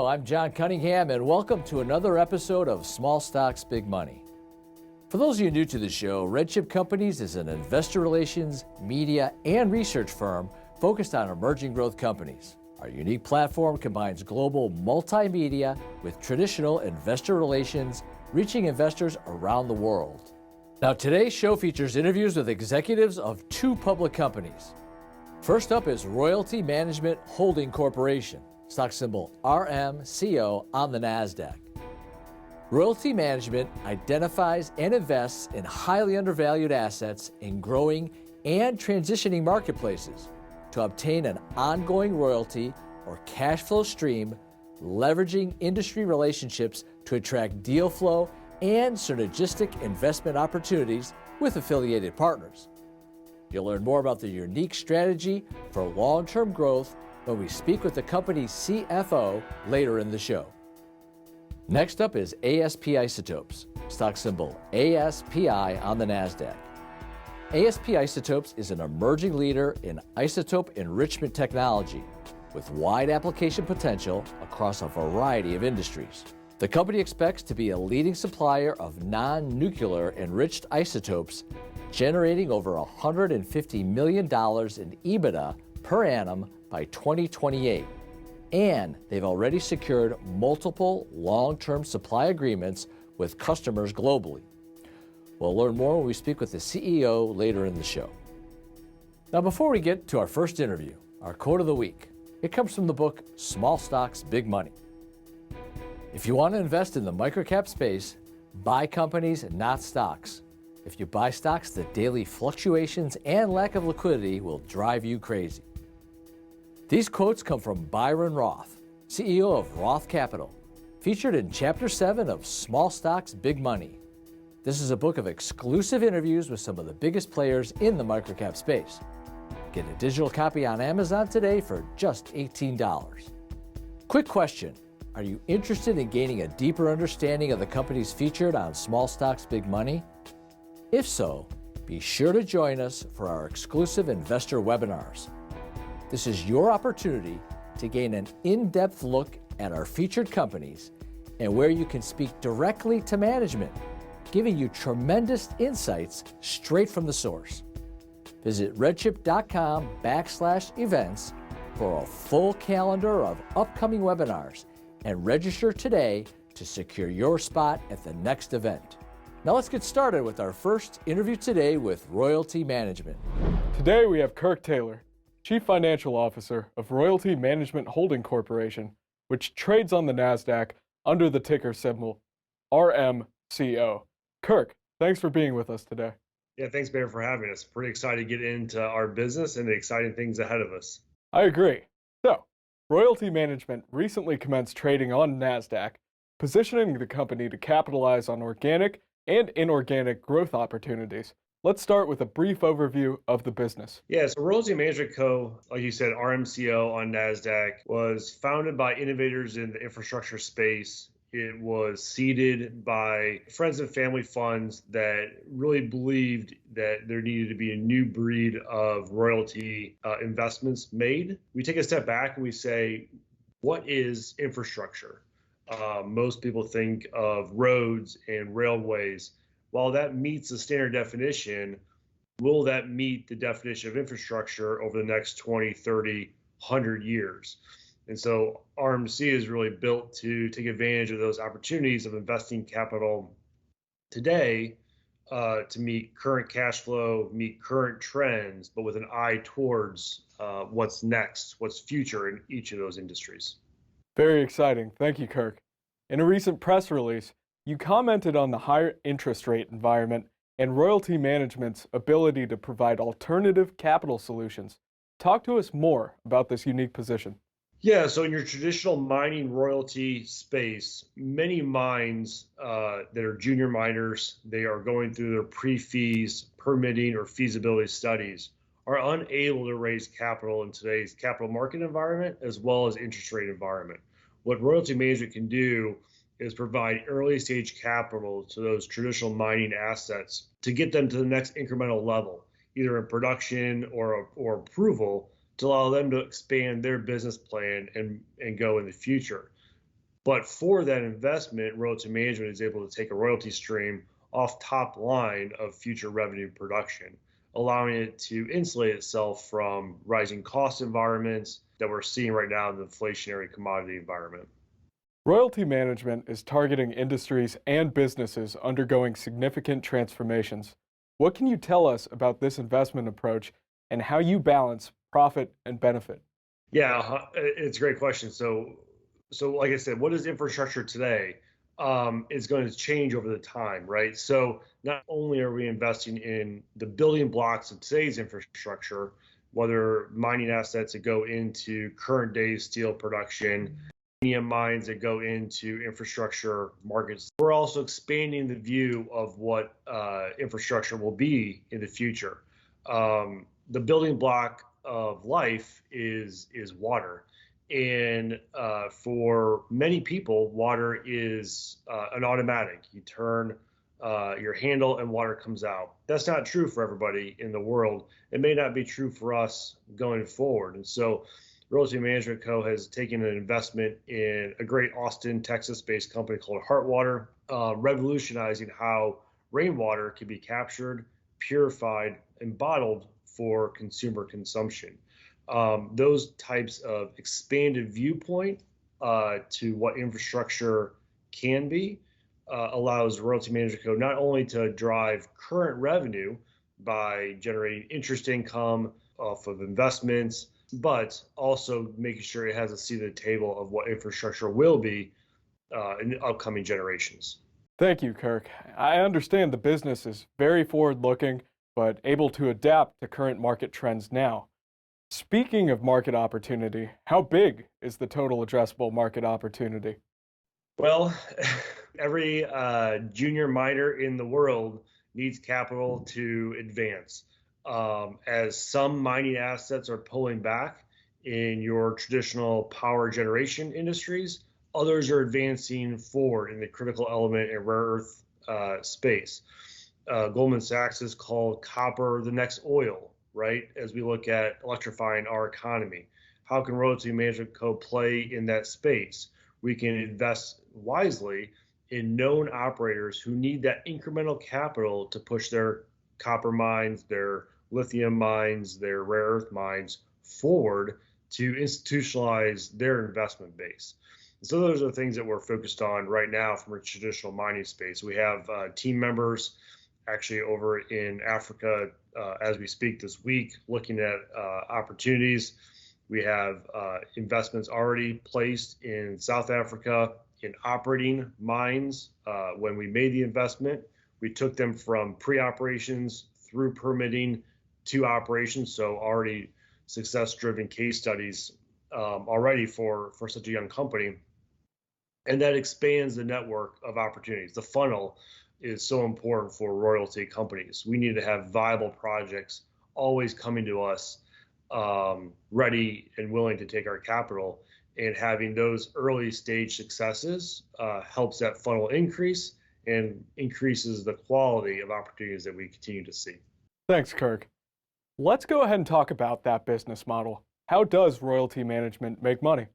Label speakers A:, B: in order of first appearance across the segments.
A: I'm John Cunningham, and welcome to another episode of Small Stocks, Big Money. For those of you new to the show, RedChip Companies is an investor relations, media, and research firm focused on emerging growth companies. Our unique platform combines global multimedia with traditional investor relations, reaching investors around the world. Now, today's show features interviews with executives of two public companies. First up is Royalty Management Holding Corporation, stock symbol RMCO on the NASDAQ. Royalty Management identifies and invests in highly undervalued assets in growing and transitioning marketplaces to obtain an ongoing royalty or cash flow stream, leveraging industry relationships to attract deal flow and synergistic investment opportunities with affiliated partners. You'll learn more about the unique strategy for long-term growth when we speak with the company's CFO later in the show. Next up is ASP Isotopes, stock symbol ASPI on the NASDAQ. ASP Isotopes is an emerging leader in isotope enrichment technology with wide application potential across a variety of industries. The company expects to be a leading supplier of non-nuclear enriched isotopes, generating over $150 million in EBITDA per annum by 2028. And they've already secured multiple long-term supply agreements with customers globally. We'll learn more when we speak with the CEO later in the show. Now, before we get to our first interview, our quote of the week, it comes from the book Small Stocks, Big Money. If you want to invest in the microcap space, buy companies and not stocks. If you buy stocks, the daily fluctuations and lack of liquidity will drive you crazy. These quotes come from Byron Roth, CEO of Roth Capital, featured in Chapter 7 of Small Stocks, Big Money. This is a book of exclusive interviews with some of the biggest players in the microcap space. Get a digital copy on Amazon today for just $18. Quick question. Are you interested in gaining a deeper understanding of the companies featured on Small Stocks, Big Money? If so, be sure to join us for our exclusive investor webinars. This is your opportunity to gain an in-depth look at our featured companies and where you can speak directly to management, giving you tremendous insights straight from the source. Visit redchip.com/events for a full calendar of upcoming webinars and register today to secure your spot at the next event. Now let's get started with our first interview today with Royalty Management.
B: Today we have Kirk Taylor, Chief Financial Officer of Royalty Management Holding Corporation, which trades on the NASDAQ under the ticker symbol RMCO. Kirk, thanks for being with us today.
C: Yeah, thanks, Bear, for having us. Pretty excited to get into our business and the exciting things ahead of us.
B: I agree. So, Royalty Management recently commenced trading on NASDAQ, positioning the company to capitalize on organic and inorganic growth opportunities. Let's start with a brief overview of the business.
C: Yeah, so Royalty Management Co., like you said, RMCO on NASDAQ, was founded by innovators in the infrastructure space. It was seeded by friends and family funds that really believed that there needed to be a new breed of royalty investments made. We take a step back and we say, what is infrastructure? Most people think of roads and railways. While that meets the standard definition, will that meet the definition of infrastructure over the next 20, 30, 100 years? And so RMC is really built to take advantage of those opportunities of investing capital today to meet current cash flow, meet current trends, but with an eye towards what's next, what's future in each of those industries.
B: Very exciting. Thank you, Kirk. In a recent press release, you commented on the higher interest rate environment and Royalty Management's ability to provide alternative capital solutions. Talk to us more about this unique position.
C: Yeah, so in your traditional mining royalty space, many mines that are junior miners, they are going through their pre-fees, permitting, or feasibility studies, are unable to raise capital in today's capital market environment as well as interest rate environment. What Royalty Management can do is provide early stage capital to those traditional mining assets to get them to the next incremental level, either in production or approval, to allow them to expand their business plan and go in the future. But for that investment, royalty management is able to take a royalty stream off top line of future revenue production, allowing it to insulate itself from rising cost environments that we're seeing right now in the inflationary commodity environment.
B: Royalty management is targeting industries and businesses undergoing significant transformations. What can you tell us about this investment approach and how you balance profit and benefit?
C: Yeah, it's a great question. So like I said, what is infrastructure today? Is going to change over the time, right? So not only are we investing in the building blocks of today's infrastructure, whether mining assets that go into current day steel production, mines that go into infrastructure markets. We're also expanding the view of what infrastructure will be in the future. The building block of life is water, and for many people, water is an automatic. You turn your handle and water comes out. That's not true for everybody in the world. It may not be true for us going forward, and so Royalty Management Co. has taken an investment in a great Austin, Texas-based company called Heartwater, revolutionizing how rainwater can be captured, purified, and bottled for consumer consumption. Those types of expanded viewpoint to what infrastructure can be allows Royalty Management Co. not only to drive current revenue by generating interest income off of investments, but also making sure it has a seat at the table of what infrastructure will be in the upcoming generations.
B: Thank you, Kirk. I understand the business is very forward-looking, but able to adapt to current market trends now. Speaking of market opportunity, how big is the total addressable market opportunity?
C: Well, every junior miner in the world needs capital to advance. As some mining assets are pulling back in your traditional power generation industries, others are advancing forward in the critical element and rare earth space. Goldman Sachs has called copper the next oil, right? As we look at electrifying our economy, how can Royalty Management Co. play in that space? We can invest wisely in known operators who need that incremental capital to push their copper mines, their lithium mines, their rare earth mines forward to institutionalize their investment base. So those are the things that we're focused on right now from a traditional mining space. We have team members actually over in Africa as we speak this week, looking at opportunities. We have investments already placed in South Africa in operating mines. When we made the investment, we took them from pre-operations through permitting to operations. So already success-driven case studies already for such a young company. And that expands the network of opportunities. The funnel is so important for royalty companies. We need to have viable projects always coming to us, ready and willing to take our capital, and having those early stage successes helps that funnel increase and increases the quality of opportunities that we continue to see.
B: Thanks, Kirk. Let's go ahead and talk about that business model. How does royalty management make money?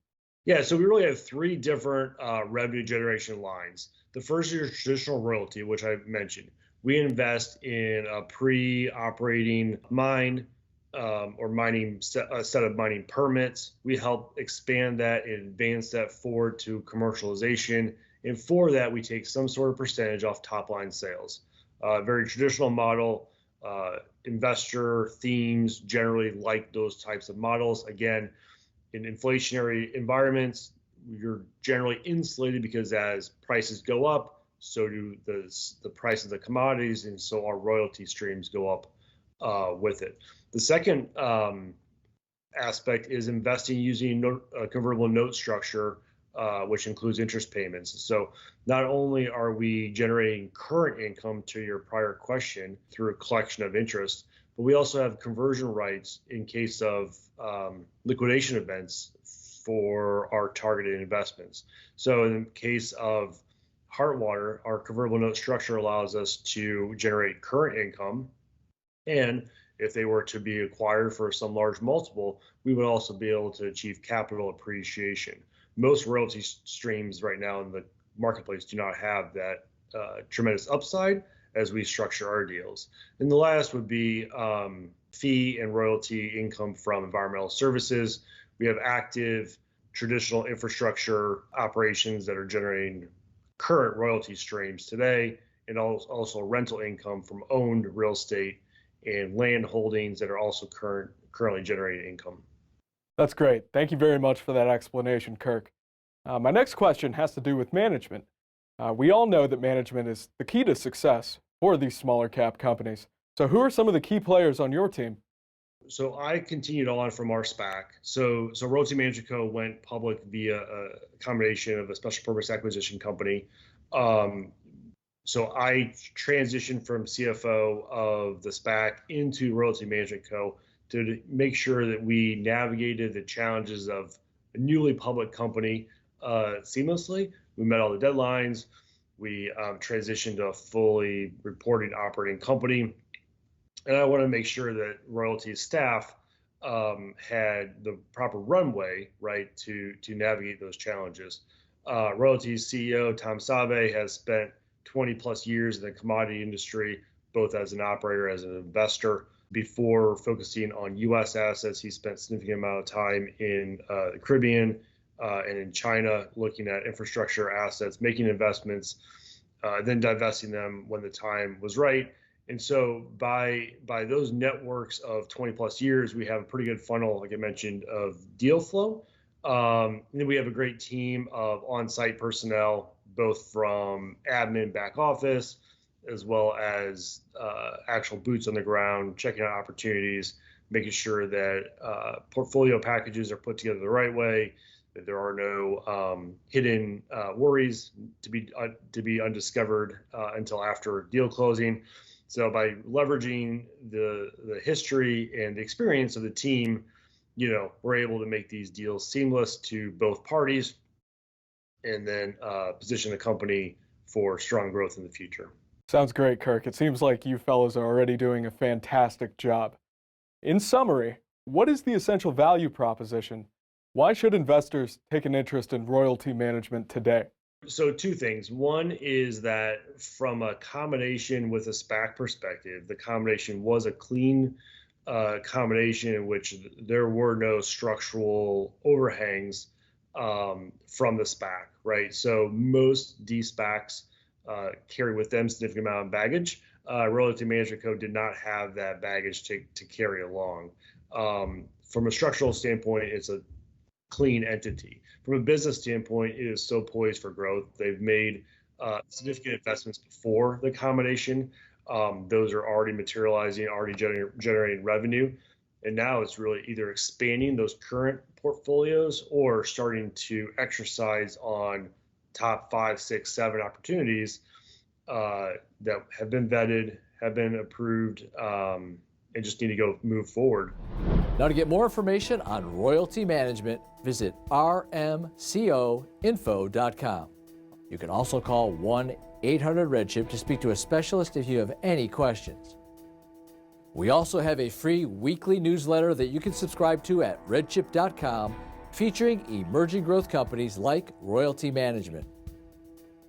C: Yeah, so we really have three different revenue generation lines. The first is your traditional royalty, which I mentioned. We invest in a pre-operating mine or mining set of mining permits. We help expand that and advance that forward to commercialization. And for that, we take some sort of percentage off top line sales. Very traditional model. Investor themes generally like those types of models. Again, in inflationary environments, you're generally insulated because as prices go up, so do the price of the commodities, and so our royalty streams go up with it. The second aspect is investing using a convertible note structure, which includes interest payments. So not only are we generating current income to your prior question through a collection of interest, but we also have conversion rights in case of liquidation events for our targeted investments. So in the case of Heartwater, our convertible note structure allows us to generate current income, and if they were to be acquired for some large multiple, we would also be able to achieve capital appreciation. most royalty streams right now in the marketplace do not have that tremendous upside as we structure our deals. And the last would be fee and royalty income from environmental services. We have active traditional infrastructure operations that are generating current royalty streams today, and also rental income from owned real estate and land holdings that are also currently generating income.
B: That's great. Thank you very much for that explanation, Kirk. My next question has to do with management. We all know that management is the key to success for these smaller cap companies. So who are some of the key players on your team?
C: So I continued on from our SPAC. So Royalty Management Co. went public via a combination of a special purpose acquisition company. So I transitioned from CFO of the SPAC into Royalty Management Co. to make sure that we navigated the challenges of a newly public company seamlessly. We met all the deadlines. We transitioned to a fully reporting operating company. And I want to make sure that Royalty's staff had the proper runway, right, to navigate those challenges. Royalty's CEO, Tom Save, has spent 20 plus years in the commodity industry, both as an operator, as an investor. Before focusing on U.S. assets, he spent a significant amount of time in the Caribbean and in China, looking at infrastructure assets, making investments, then divesting them when the time was right. And so by those networks of 20 plus years, we have a pretty good funnel, like I mentioned, of deal flow. And then we have a great team of on-site personnel, both from admin, back office, as well as actual boots on the ground, checking out opportunities, making sure that portfolio packages are put together the right way, that there are no hidden worries to be undiscovered until after deal closing. So by leveraging the history and the experience of the team, we're able to make these deals seamless to both parties, and then position the company for strong growth in the future.
B: Sounds great, Kirk. It seems like you fellows are already doing a fantastic job. In summary, what is the essential value proposition? Why should investors take an interest in royalty management today?
C: So two things. One is that from a combination with a SPAC perspective, the combination was a clean combination in which there were no structural overhangs from the SPAC, right? So most D-SPACs carry with them a significant amount of baggage. Royalty Management Co. did not have that baggage to carry along. From a structural standpoint, it's a clean entity. From a business standpoint, it is so poised for growth. They've made significant investments before the combination. Those are already materializing, already generating revenue. And now it's really either expanding those current portfolios or starting to exercise on top 5, 6, 7 opportunities that have been vetted, have been approved, and just need to move forward.
A: Now, to get more information on royalty management, visit rmcoinfo.com. You can also call 1-800-RedChip to speak to a specialist if you have any questions. We also have a free weekly newsletter that you can subscribe to at redchip.com, featuring emerging growth companies like Royalty Management.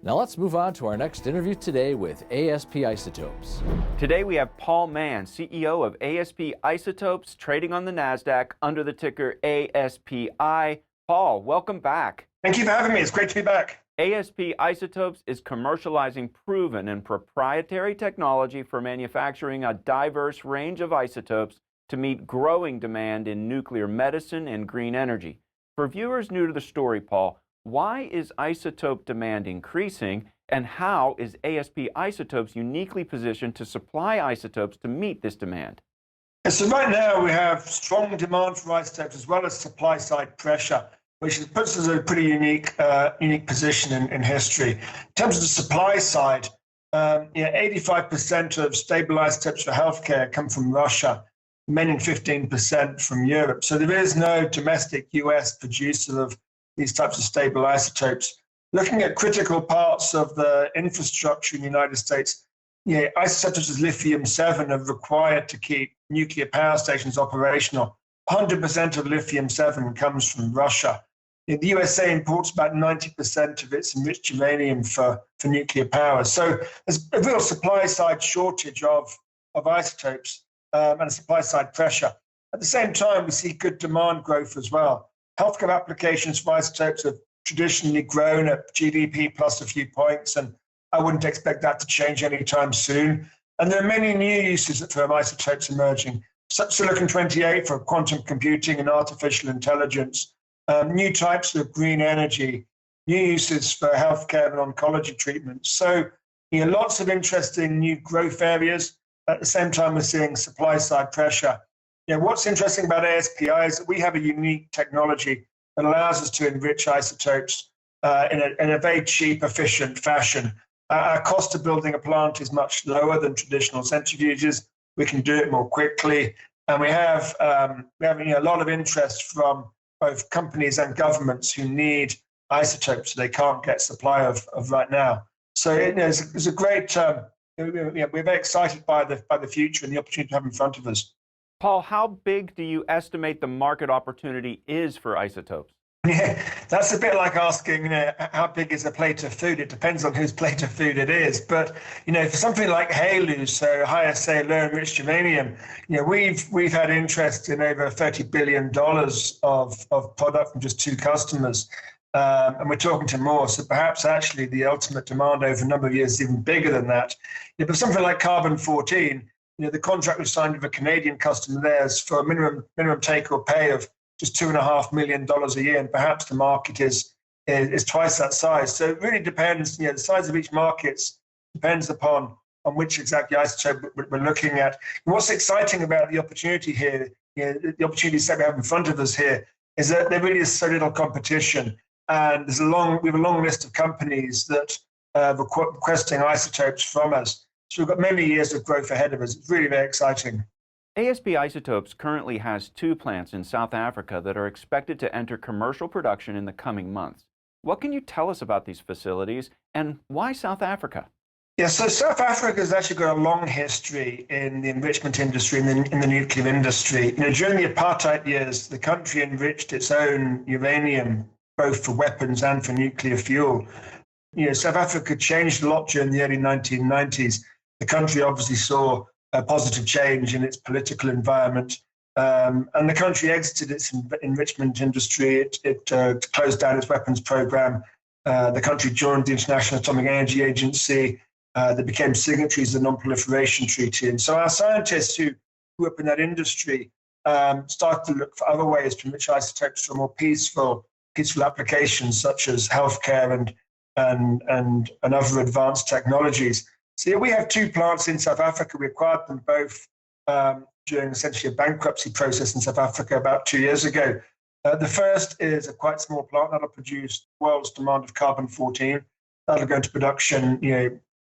A: Now let's move on to our next interview today with ASP Isotopes.
D: Today we have Paul Mann, CEO of ASP Isotopes, trading on the NASDAQ under the ticker ASPI. Paul, welcome back.
E: Thank you for having me. It's great to be back.
D: ASP Isotopes is commercializing proven and proprietary technology for manufacturing a diverse range of isotopes to meet growing demand in nuclear medicine and green energy. For viewers new to the story, Paul, why is isotope demand increasing, and how is ASP Isotopes uniquely positioned to supply isotopes to meet this demand?
E: So right now we have strong demand for isotopes as well as supply side pressure, which puts us in a pretty unique position in history. In terms of the supply side, 85% of stable isotopes for healthcare come from Russia, remaining 15% from Europe. So there is no domestic US producer of these types of stable isotopes. Looking at critical parts of the infrastructure in the United States, isotopes as lithium-7 are required to keep nuclear power stations operational. 100% of lithium-7 comes from Russia. The USA imports about 90% of its enriched uranium for nuclear power. So there's a real supply side shortage of isotopes and a supply side pressure. At the same time, we see good demand growth as well. Healthcare applications for isotopes have traditionally grown at GDP plus a few points, and I wouldn't expect that to change anytime soon. And there are many new uses for isotopes emerging, such as silicon-28 for quantum computing and artificial intelligence, new types of green energy, new uses for healthcare and oncology treatments. So, lots of interesting new growth areas. At the same time, we're seeing supply-side pressure. What's interesting about ASPI is that we have a unique technology that allows us to enrich isotopes in a very cheap, efficient fashion. Our cost of building a plant is much lower than traditional centrifuges. We can do it more quickly, and we have a lot of interest from both companies and governments who need isotopes they can't get supply of right now. So it's a great. We're very excited by the future and the opportunity to have in front of us.
D: Paul, how big do you estimate the market opportunity is for isotopes?
E: Yeah, that's a bit like asking, how big is a plate of food? It depends on whose plate of food it is. But, for something like HALEU, so high-assay low-enriched uranium, we've had interest in over $30 billion of product from just 2 customers. And we're talking to more. So perhaps actually the ultimate demand over a number of years is even bigger than that. But something like carbon-14, the contract we signed with a Canadian customer there is for a minimum take or pay of just $2.5 million a year, and perhaps the market is twice that size. So it really depends. The size of each market depends upon which exactly isotope we're looking at. And what's exciting about the opportunity here, the opportunities that we have in front of us here, is that there really is so little competition, and we have a long list of companies that are requesting isotopes from us. So we've got many years of growth ahead of us. It's really very exciting.
D: ASP Isotopes currently has 2 plants in South Africa that are expected to enter commercial production in the coming months. What can you tell us about these facilities, and why South Africa?
E: Yeah, so South Africa has actually got a long history in the enrichment industry, in the nuclear industry. During the apartheid years, the country enriched its own uranium, both for weapons and for nuclear fuel. South Africa changed a lot during the early 1990s. The country obviously saw a positive change in its political environment, and the country exited its enrichment industry. It closed down its weapons program. The country joined the International Atomic Energy Agency. They became signatories of the Non-Proliferation Treaty. And so our scientists who grew up in that industry started to look for other ways to enrich isotopes for more peaceful applications, such as healthcare and other advanced technologies. So we have 2 plants in South Africa. We acquired them both during essentially a bankruptcy process in South Africa about 2 years ago. The first is a quite small plant that'll produce the world's demand of carbon-14. That'll go into production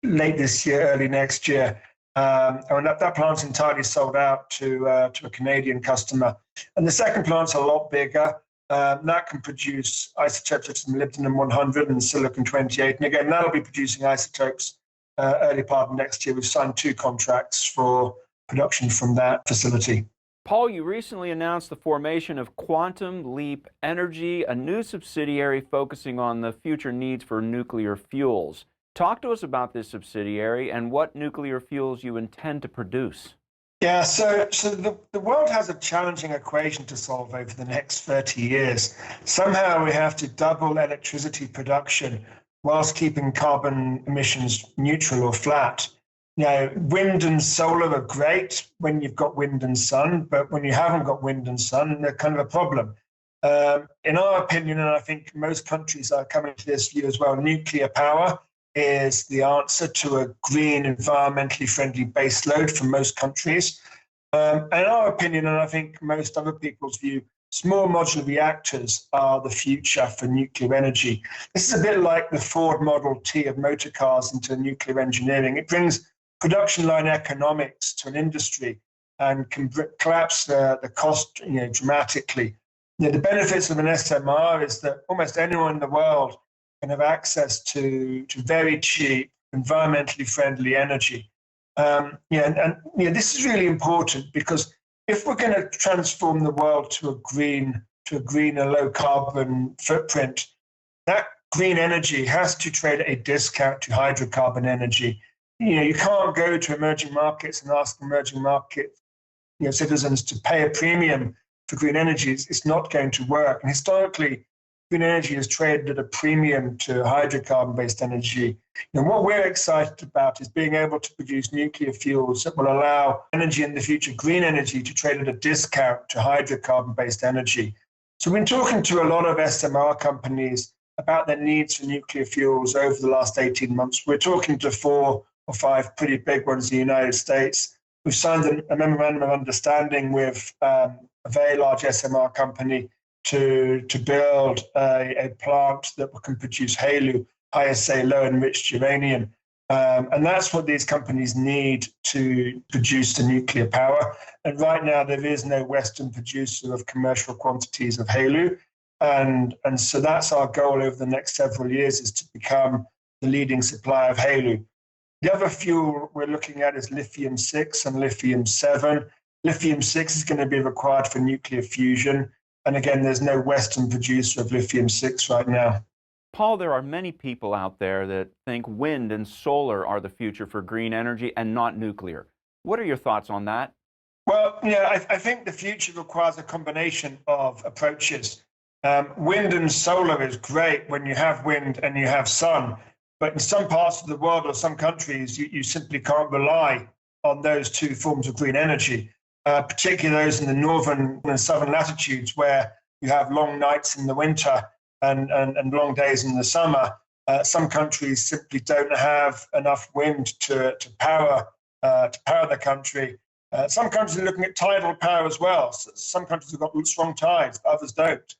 E: late this year, early next year. And that plant's entirely sold out to a Canadian customer. And the second plant's a lot bigger. That can produce isotopes such as molybdenum-100 and silicon-28. And again, that'll be producing isotopes early part of next year. We've signed 2 contracts for production from that facility.
D: Paul, you recently announced the formation of Quantum Leap Energy, a new subsidiary focusing on the future needs for nuclear fuels. Talk to us about this subsidiary and what nuclear fuels you intend to produce.
E: Yeah, so the world has a challenging equation to solve over the next 30 years. Somehow we have to double electricity production whilst keeping carbon emissions neutral or flat. Wind and solar are great when you've got wind and sun, but when you haven't got wind and sun, they're kind of a problem. In our opinion, and I think most countries are coming to this view as well, nuclear power is the answer to a green, environmentally friendly baseload for most countries. In our opinion, and I think most other people's view, small modular reactors are the future for nuclear energy. This is a bit like the Ford Model T of motor cars into nuclear engineering. It brings production line economics to an industry and can collapse the cost dramatically. The benefits of an SMR is that almost anyone in the world can have access to very cheap, environmentally friendly energy. This is really important because if we're going to transform the world to a green to a greener, low carbon footprint, that green energy has to trade at a discount to hydrocarbon energy. You can't go to emerging markets and ask emerging market citizens to pay a premium for green energy. It's not going to work. And historically, green energy is traded at a premium to hydrocarbon-based energy. And what we're excited about is being able to produce nuclear fuels that will allow energy in the future, green energy, to trade at a discount to hydrocarbon-based energy. So we've been talking to a lot of SMR companies about their needs for nuclear fuels over the last 18 months. We're talking to 4 or 5 pretty big ones in the United States. We've signed a memorandum of understanding with a very large SMR company to build a plant that can produce HALEU, high-assay low-enriched uranium. And that's what these companies need to produce the nuclear power. And right now, there is no Western producer of commercial quantities of HALEU. And so that's our goal over the next several years, is to become the leading supplier of HALEU. The other fuel we're looking at is lithium-6 and lithium-7. Lithium-6 is going to be required for nuclear fusion. And again, there's no Western producer of lithium-6 right now.
D: Paul, there are many people out there that think wind and solar are the future for green energy and not nuclear. What are your thoughts on that?
E: Well, I think the future requires a combination of approaches. Wind and solar is great when you have wind and you have sun, but in some parts of the world or some countries, you simply can't rely on those two forms of green energy, particularly those in the northern and southern latitudes where you have long nights in the winter and long days in the summer. Some countries simply don't have enough wind to power the country. Some countries are looking at tidal power as well. So some countries have got strong tides, but others don't.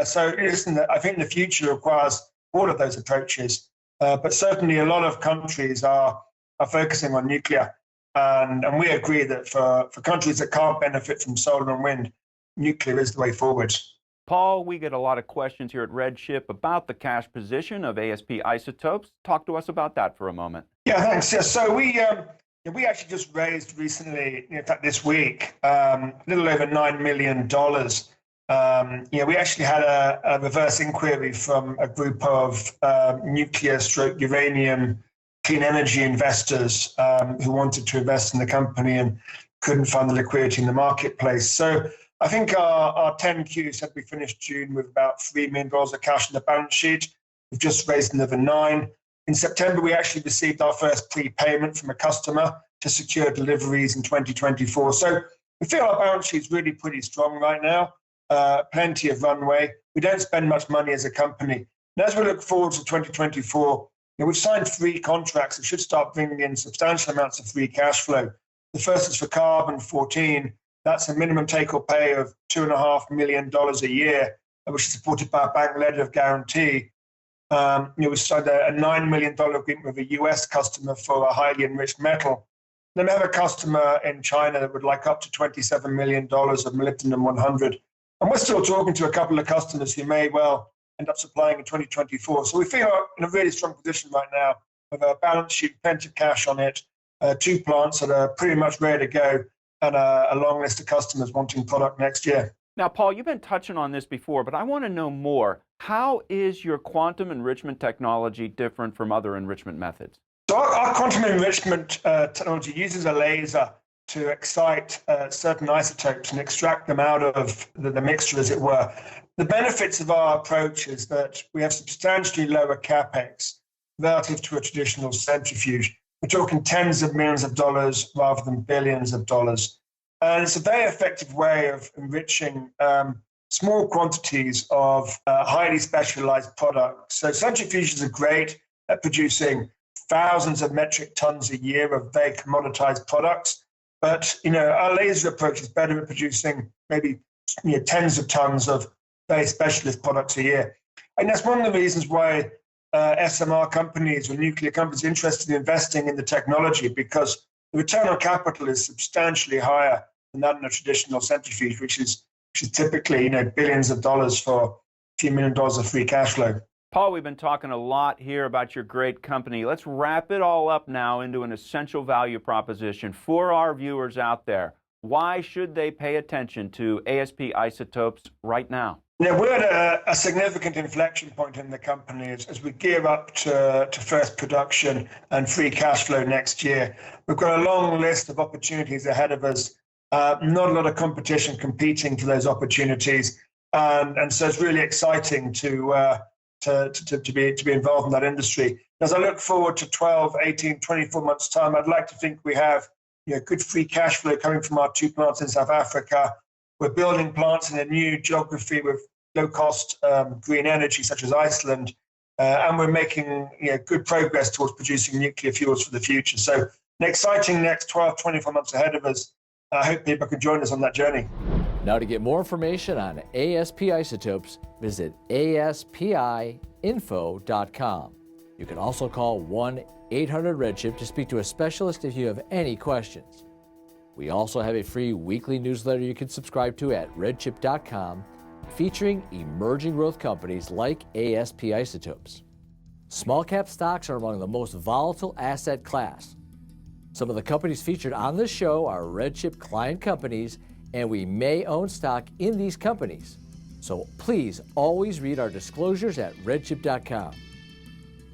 E: So listen, I think the future requires all of those approaches. But certainly a lot of countries are focusing on nuclear. And we agree that for countries that can't benefit from solar and wind, nuclear is the way forward.
D: Paul, we get a lot of questions here at RedChip about the cash position of ASP Isotopes. Talk to us about that for a moment.
E: Yeah, thanks. Yeah, so we actually just raised recently, in fact this week, a little over $9 million. We actually had a reverse inquiry from a group of nuclear/uranium clean energy investors who wanted to invest in the company and couldn't find the liquidity in the marketplace. So I think our 10Q said we finished June with about $3 million of cash in the balance sheet. We've just raised another 9. In September, we actually received our first prepayment from a customer to secure deliveries in 2024. So we feel our balance sheet is really pretty strong right now. Plenty of runway. We don't spend much money as a company. And as we look forward to 2024, we've signed 3 contracts that should start bringing in substantial amounts of free cash flow. The first is for Carbon-14. That's a minimum take or pay of $2.5 million a year, which is supported by a bank letter of guarantee. We signed a $9 million agreement with a US customer for a highly enriched metal. Then we have a customer in China that would like up to $27 million of molybdenum-100. And we're still talking to a couple of customers who may well end up supplying in 2024. So we feel in a really strong position right now with a balance sheet, plenty of cash on it, 2 plants that are pretty much ready to go, and a long list of customers wanting product next year.
D: Now, Paul, you've been touching on this before, but I want to know more. How is your quantum enrichment technology different from other enrichment methods?
E: So our quantum enrichment technology uses a laser to excite certain isotopes and extract them out of the mixture, as it were. The benefits of our approach is that we have substantially lower capex relative to a traditional centrifuge. We're talking tens of millions of dollars rather than billions of dollars. And it's a very effective way of enriching small quantities of highly specialized products. So centrifuges are great at producing thousands of metric tons a year of very commoditized products. But our laser approach is better at producing maybe tens of tons of very specialist products a year. And that's one of the reasons why SMR companies or nuclear companies are interested in investing in the technology, because the return on capital is substantially higher than that in a traditional centrifuge, which is typically billions of dollars for a few $1 million of free cash flow.
D: Paul, we've been talking a lot here about your great company. Let's wrap it all up now into an essential value proposition for our viewers out there. Why should they pay attention to ASP Isotopes right now?
E: We're at a significant inflection point in the company as we gear up to first production and free cash flow next year. We've got a long list of opportunities ahead of us, not a lot of competition competing for those opportunities. And so it's really exciting to be involved in that industry. As I look forward to 12, 18, 24 months' time, I'd like to think we have good free cash flow coming from our 2 plants in South Africa. We're building plants in a new geography with low-cost green energy, such as Iceland, and we're making good progress towards producing nuclear fuels for the future. So an exciting next 12, 24 months ahead of us. I hope people can join us on that journey.
A: Now, to get more information on ASP Isotopes, visit aspiinfo.com. You can also call 1-800-RedChip to speak to a specialist if you have any questions. We also have a free weekly newsletter you can subscribe to at redchip.com, featuring emerging growth companies like ASP Isotopes. Small cap stocks are among the most volatile asset class. Some of the companies featured on this show are RedChip client companies, and we may own stock in these companies. So please always read our disclosures at redchip.com.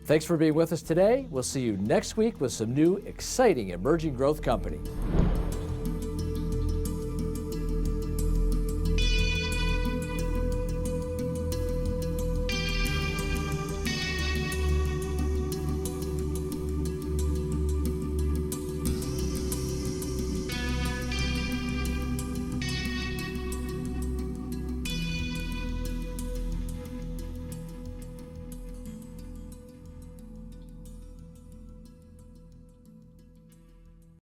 A: Thanks for being with us today. We'll see you next week with some new exciting emerging growth company.